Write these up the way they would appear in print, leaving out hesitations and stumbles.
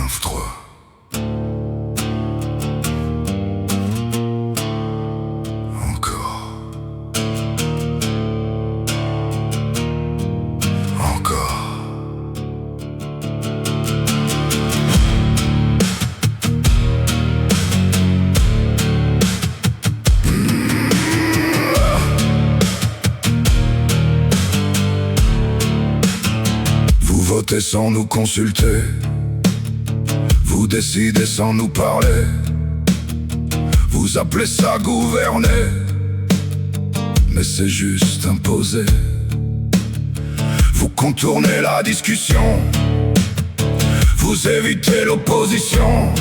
49.3. Encore. Encore. Vous votez sans nous consulter, vous décidez sans nous parler, vous appelez ça gouverner, mais c'est juste imposé. Vous contournez la discussion, vous évitez l'opposition,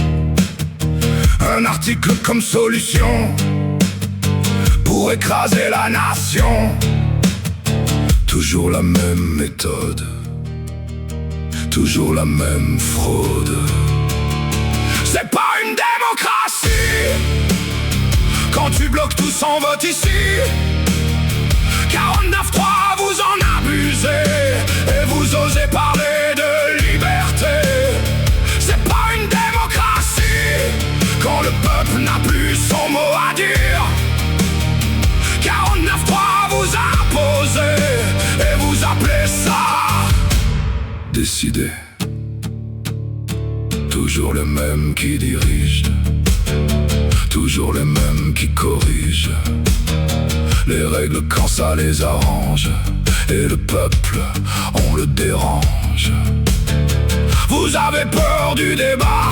un article comme solution pour écraser la nation. Toujours la même méthode, toujours la même fraude. C'est pas une démocratie quand tu bloques tout sans vote ici. 49.3, vous en abusez et vous osez parler de liberté. C'est pas une démocratie quand le peuple n'a plus son mot à dire. 49.3 vous imposez et vous appelez ça décider. Toujours les mêmes qui dirigent, toujours les mêmes qui corrigent les règles quand ça les arrange, et le peuple, on le dérange. Vous avez peur du débat,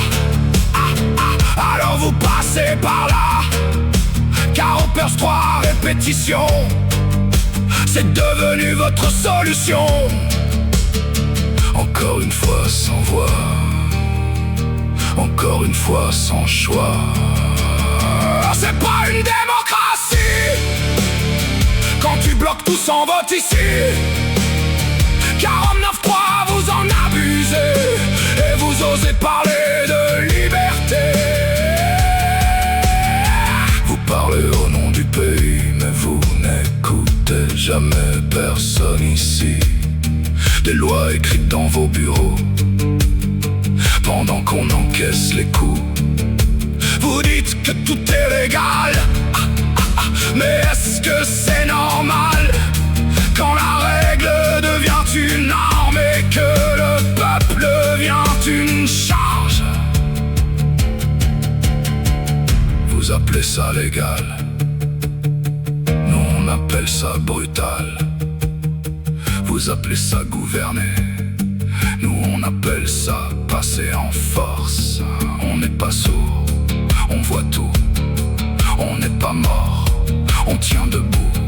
alors vous passez par là. 49.3 répétition, c'est devenu votre solution. Encore une fois sans voix, encore une fois sans choix. C'est pas une démocratie quand tu bloques tout sans vote ici. 49.3 vous en abusez et vous osez parler de liberté. Vous parlez au nom du pays, mais vous n'écoutez jamais personne ici. Des lois écrites dans vos bureaux pendant qu'on encaisse les coups. Vous dites que tout est légal, mais est-ce que c'est normal quand la règle devient une norme et que le peuple devient une charge? Vous appelez ça légal, nous on appelle ça brutal. Vous appelez ça gouverner, nous on appelle ça passer en force. On n'est pas sourd, on voit tout, on n'est pas mort, on tient debout.